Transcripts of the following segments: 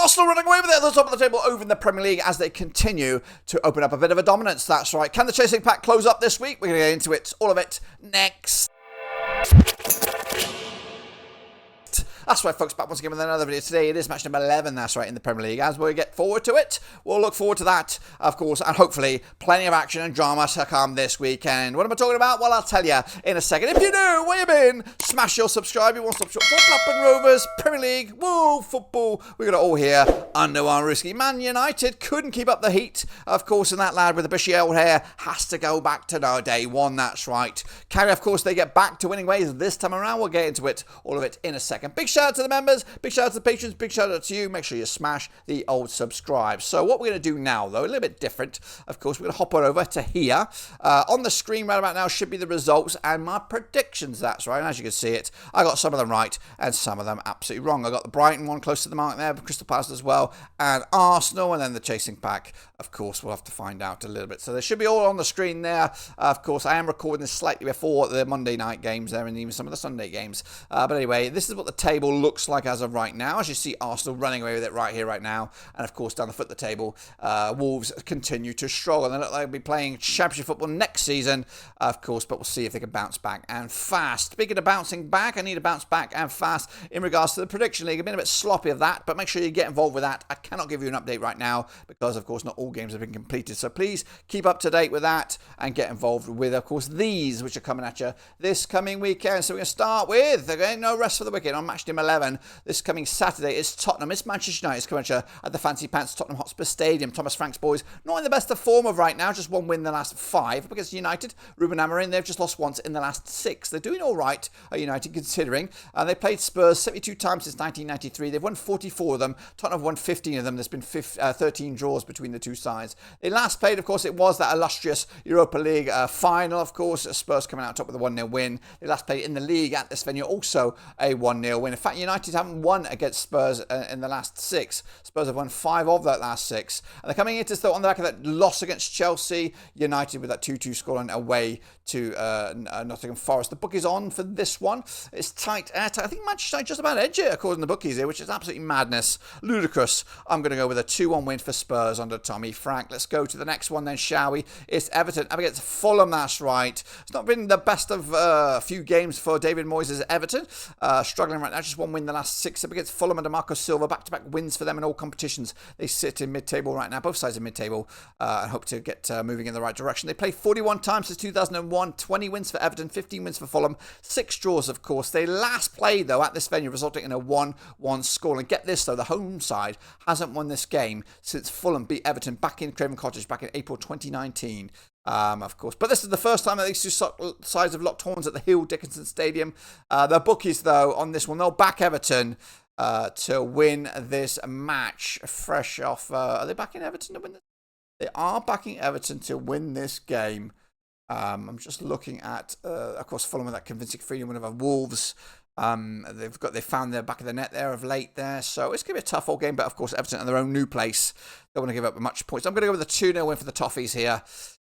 Arsenal running away with it at the top of the table over in the Premier League as they continue to open up a bit of a dominance. That's right. Can the chasing pack close up this week? We're going to get into it, all of it, next. That's right, folks, back once again with another video. Today it is match number 11, that's right, in the Premier League. As we get forward to it, we'll look forward to that, of course, and hopefully plenty of action and drama to come this weekend. What am I talking about? Well, I'll tell you in a second. If you know where you've been, smash your subscribe. You want to subscribe for Blackburn Rovers, Premier League, woo, football. We got it all here under one rooski. Man United couldn't keep up the heat, of course, and that lad with the bushy old hair has to go back to day one, that's right. Carry, of course, they get back to winning ways this time around. We'll get into it, all of it, in a second. Big shout out to the members, big shout out to the patrons, big shout out to you. Make sure you smash the old subscribe. So what we're going to do now, though, a little bit different, of course, we're going to hop on over to here. On the screen right about now should be the results and my predictions, that's right. And as you can see it, I got some of them right and some of them absolutely wrong. I got the Brighton one close to the mark there, Crystal Palace as well, and Arsenal, and then the chasing pack, of course, we'll have to find out a little bit. So they should be all on the screen there. Of course, I am recording this slightly before the Monday night games there and even some of the Sunday games. But anyway, this is what the table looks like as of right now. As you see, Arsenal running away with it right here, right now. And of course, down the foot of the table, Wolves continue to struggle. They look like they'll be playing Championship football next season, of course, but we'll see if they can bounce back and fast. Speaking of bouncing back, I need to bounce back and fast in regards to the Prediction League. I've been a bit sloppy of that, but make sure you get involved with that. I cannot give you an update right now because, of course, not all games have been completed. So please keep up to date with that and get involved with, of course, these which are coming at you this coming weekend. So we're going to start with, again, no rest for the wicked on match team 11. This coming Saturday is Tottenham. It's Manchester United's coming at you at the Fancy Pants Tottenham Hotspur Stadium. Thomas Frank's boys not in the best of form of right now. Just one win in the last 5 against United. Ruben Amorim, they've just lost once in the last 6. They're doing all right at United considering. They played Spurs 72 times since 1993. They've won 44 of them. Tottenham have won 15 of them. There's been 13 draws between the two sides. They last played, of course, it was that illustrious Europa League final, of course. Spurs coming out top with a 1-0 win. They last played in the league at this venue, also a 1-0 win. In fact, United haven't won against Spurs in the last 6. Spurs have won 5 of that last 6. And they're coming into, though, on the back of that loss against Chelsea. United with that 2-2 scoreline away to Nottingham Forest. The bookies on for this one. It's tight. I think Manchester United just about edge it, according to the bookies here, which is absolutely madness. Ludicrous. I'm going to go with a 2-1 win for Spurs under Tommy Frank. Let's go to the next one then, shall we? It's Everton up against Fulham, that's right. It's not been the best of few games for David Moyes' Everton. Struggling right now, just 1 win the last 6 up against Fulham under Marco Silva. Back-to-back wins for them in all competitions. They sit in mid-table right now, both sides of mid-table, and hope to get moving in the right direction. They played 41 times since 2001, 20 wins for Everton, 15 wins for Fulham, 6 draws, of course. They last played, though, at this venue, resulting in a 1-1 score. And get this, though, the home side hasn't won this game since Fulham beat Everton back in Craven Cottage back in April 2019. Of course. But this is the first time that these two sides have locked horns at the Hill Dickinson Stadium. The bookies, though, on this one, they'll back Everton to win this match. Fresh off, are they backing Everton to win this? They are backing Everton to win this game. I'm just looking at, of course, Fulham with that convincing 3-1 win over Wolves. They found their back of the net there of late there, so it's going to be a tough old game. But of course, Everton in their own new place, don't want to give up much points. I'm going to go with a 2-0 win for the Toffees here.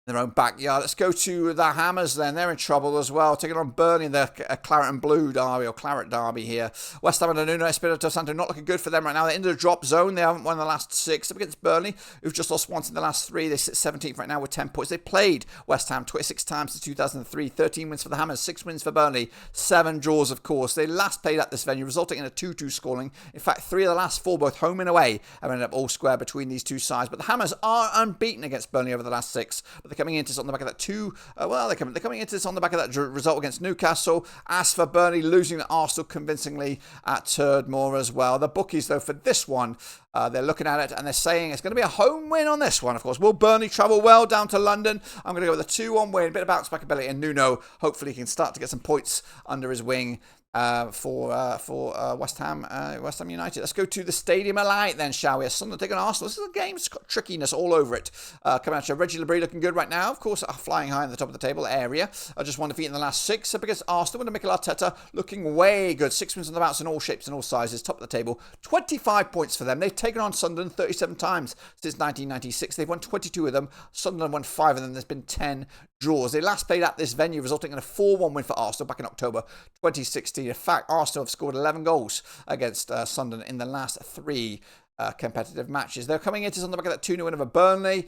In their own backyard. Let's go to the Hammers then. They're in trouble as well. Taking on Burnley in the Claret and Blue derby, or Claret derby here. West Ham and Nuno Espirito Santo not looking good for them right now. They're in the drop zone. They haven't won the last 6 up against Burnley, who've just lost once in the last 3. They sit 17th right now with 10 points. They played West Ham 26 times since 2003. 13 wins for the Hammers, 6 wins for Burnley, 7 draws, of course. They last played at this venue, resulting in a 2-2 scoring. In fact, 3 of the last 4, both home and away, have ended up all square between these two sides. But the Hammers are unbeaten against Burnley over the last 6. But they're coming into this on the back of that they're coming into this on the back of that result against Newcastle. As for Burnley, losing to Arsenal convincingly at Turdmore as well. The bookies, though, for this one, they're looking at it and they're saying it's going to be a home win on this one, of course. Will Burnley travel well down to London? I'm going to go with a 2-1 win, a bit of bounce back ability, and Nuno hopefully can start to get some points under his wing for West Ham United. Let's go to the Stadium of Light then, shall we? Sunderland taking Arsenal. This is a game that's got trickiness all over it. Coming at you, Reggie Labrie looking good right now. Of course, flying high in the top of the table area. Just 1 defeat in the last 6 up against Arsenal. Under Mikel Arteta looking way good. 6 wins on the bounce in all shapes and all sizes. Top of the table. 25 points for them. They've taken on Sunderland 37 times since 1996. They've won 22 of them. Sunderland won 5 of them. There's been 10 draws. They last played at this venue, resulting in a 4-1 win for Arsenal back in October 2016. In fact, Arsenal have scored 11 goals against Sunderland in the last 3 competitive matches. They're coming into on the back of that 2-0 win over Burnley.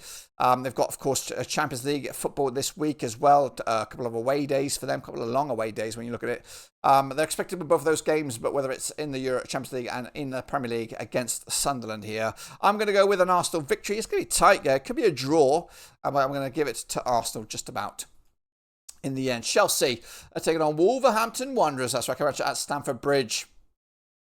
They've got, of course, a Champions League football this week as well. A couple of away days for them, a couple of long away days when you look at it. They're expected with both of those games, but whether it's in the Champions League and in the Premier League against Sunderland here, I'm going to go with an Arsenal victory. It's going to be tight, yeah. It could be a draw, but I'm going to give it to Arsenal just about. In the end, Chelsea are taking on Wolverhampton Wanderers. That's right, coming at Stamford Bridge.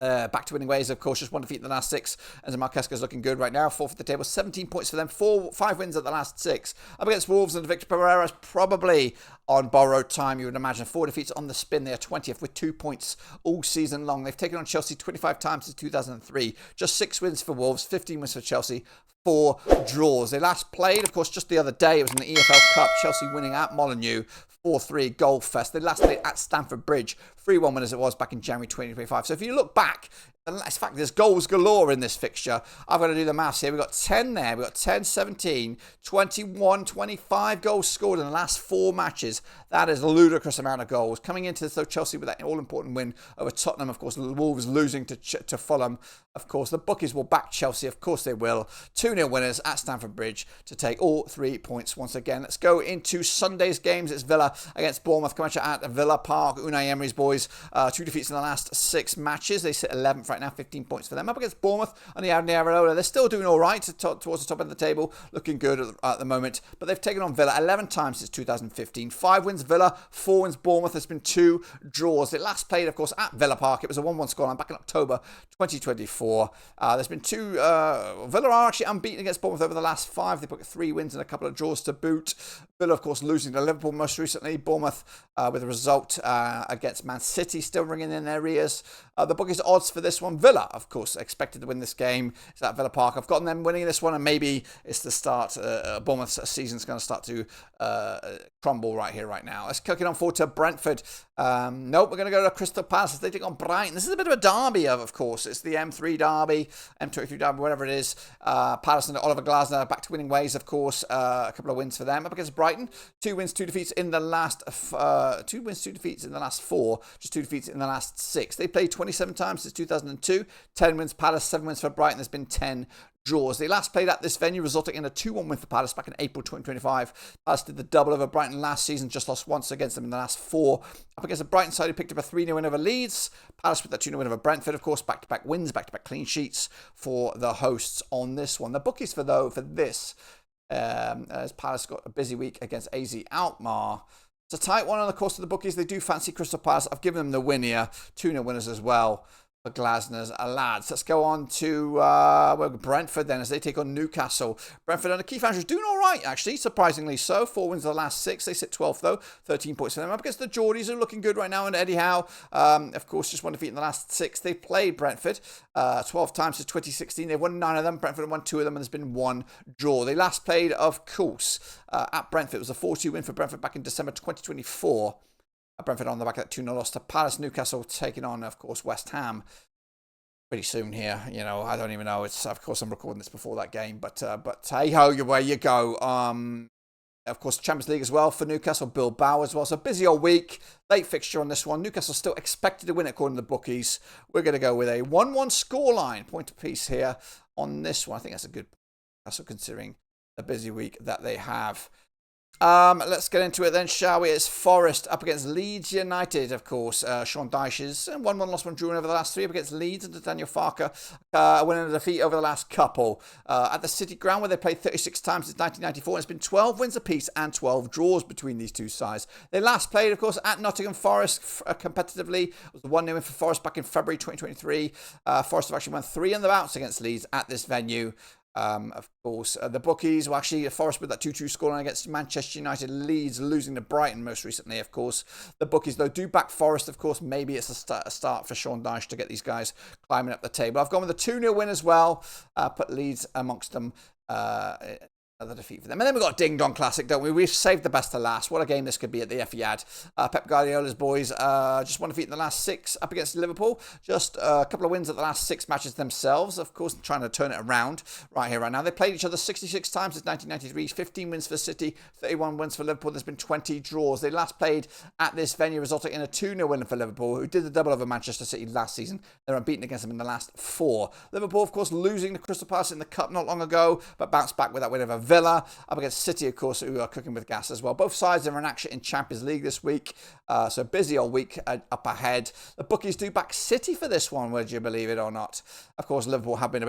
Back to winning ways, of course, just one defeat in the last 6. And Marquesca's looking good right now. 4th at the table, 17 points for them. 5 wins at the last 6. Up against Wolves and Victor Pereira's probably on borrowed time, you would imagine. 4 defeats on the spin. They are 20th with 2 points all season long. They've taken on Chelsea 25 times since 2003. Just 6 wins for Wolves, 15 wins for Chelsea. 4 draws. They last played, of course, just the other day. It was in the EFL Cup. Chelsea winning at Molineux. 4-3 goal fest. They last played at Stamford Bridge. 3-1 win as it was back in January 2025. So if you look back, in fact, there's goals galore in this fixture. I've got to do the maths here. We've got 10 there. We've got 10, 17, 21, 25 goals scored in the last 4 matches. That is a ludicrous amount of goals. Coming into this, though, Chelsea with that all-important win over Tottenham. Of course, the Wolves losing to Fulham. Of course, the bookies will back Chelsea. Of course they will. 2-0 winners at Stamford Bridge to take all 3 points once again. Let's go into Sunday's games. It's Villa against Bournemouth. Coming at Villa Park. Unai Emery's boys. 2 defeats in the last 6 matches. They sit 11th right now. 15 points for them. Up against Bournemouth on the Areola. They're still doing all right towards the top end of the table. Looking good at the moment. But they've taken on Villa 11 times since 2015. 5 wins Villa. 4 wins Bournemouth. There's been 2 draws. They last played, of course, at Villa Park. It was a 1-1 scoreline back in October 2024. There's been 2... Villa are actually unbeaten against Bournemouth over the last 5. They've got 3 wins and a couple of draws to boot. Villa, of course, losing to Liverpool most recently. Bournemouth with a result against Man City still ringing in their ears. The bookies odds for this one. Villa, of course, expected to win this game. It's at Villa Park. I've gotten them winning this one, and maybe it's the start. Bournemouth's season's going to start to crumble right here, right now. Let's kick it on forward to Brentford. Nope, we're going to go to Crystal Palace as they take on Brighton. This is a bit of a derby, of course. It's the M3 derby, M23 derby, whatever it is. Palace and Oliver Glasner back to winning ways, of course. A couple of wins for them. Up against Brighton, 2 wins, 2 defeats in the last 2 wins, 2 defeats in the last 4. Just 2 defeats in the last 6. They played 27 times since 2002. 10 wins Palace, 7 wins for Brighton. There's been 10 draws. They last played at this venue, resulting in a 2-1 win for Palace back in April 2025. Palace did the double over Brighton last season, just lost once against them in the last 4. Up against the Brighton side, who picked up a 3-0 win over Leeds. Palace with that 2-0 win over Brentford, of course, back-to-back wins, back-to-back clean sheets for the hosts on this one. The bookies for this, as Palace got a busy week against AZ Alkmaar. It's a tight one on the course of the bookies. They do fancy Crystal Palace. I've given them the win here. 2-0 winners as well for Glasner's lads. Let's go on to Brentford then as they take on Newcastle. Brentford under Keith Andrews doing all right, actually, surprisingly so. 4 wins of the last 6. They sit 12th, though. 13 points for them. Up against the Geordies, who are looking good right now. And Eddie Howe, of course, just 1 defeat in the last 6. They played Brentford 12 times since 2016. They've won 9 of them. Brentford have won 2 of them, and there's been 1 draw. They last played, of course, at Brentford. It was a 4-2 win for Brentford back in December 2024. Brentford on the back of that 2-0 loss to Palace. Newcastle taking on, of course, West Ham pretty soon here. You know, I don't even know. It's, of course, I'm recording this before that game, but hey ho, where you go. Of course, Champions League as well for Newcastle, Bilbao as well. So busy all week. Late fixture on this one. Newcastle still expected to win it according to the bookies. We're going to go with a 1-1 scoreline, point apiece here on this one. I think that's a good. Also considering the busy week that they have. Let's get into it then, shall we? It's Forest up against Leeds United, of course. Sean Dyche's 1-1 lost, 1 drawn over the last 3 up against Leeds under Daniel Farker, winning a defeat over the last couple. At the City Ground, where they played 36 times since 1994, and it's been 12 wins apiece and 12 draws between these two sides. They last played, of course, at Nottingham Forest competitively. It was a 1-0 win for Forest back in February 2023. Forest have actually won 3 on the bounce against Leeds at this venue. Of course, the bookies, well, actually, Forest with that 2-2 scoreline against Manchester United. Leeds losing to Brighton most recently, of course. The bookies, though, do back Forest, of course. Maybe it's a start for Sean Dyche to get these guys climbing up the table. I've gone with a 2-0 win as well. Put Leeds amongst them. Another defeat for them. And then we've got Ding Dong Classic, don't we? We've saved the best to last. What a game this could be at the Etihad. Pep Guardiola's boys just one defeat in the last 6 up against Liverpool. Just a couple of wins at the last 6 matches themselves. Of course, trying to turn it around right here, right now. They played each other 66 times since 1993. 15 wins for City, 31 wins for Liverpool. There's been 20 draws. They last played at this venue, resulting in a 2-0 win for Liverpool, who did the double over Manchester City last season. They're unbeaten against them in the last 4. Liverpool, of course, losing to Crystal Palace in the Cup not long ago, but bounced back with that win over Villa. Up against City, of course, who are cooking with gas as well. Both sides are in action in Champions League this week. So busy all week up ahead. The bookies do back City for this one, would you believe it or not? Of course, Liverpool have been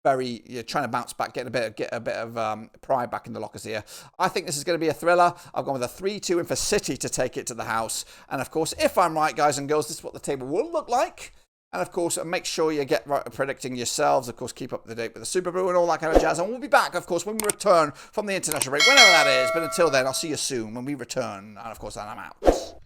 trying to bounce back, get a bit of pride back in the lockers here. I think this is going to be a thriller. I've gone with a 3-2 in for City to take it to the house. And of course, if I'm right, guys and girls, this is what the table will look like. And of course, make sure you get right at predicting yourselves. Of course, keep up to date with the Super Brew and all that kind of jazz. And we'll be back, of course, when we return from the international break, whenever that is. But until then, I'll see you soon when we return. And of course, then I'm out.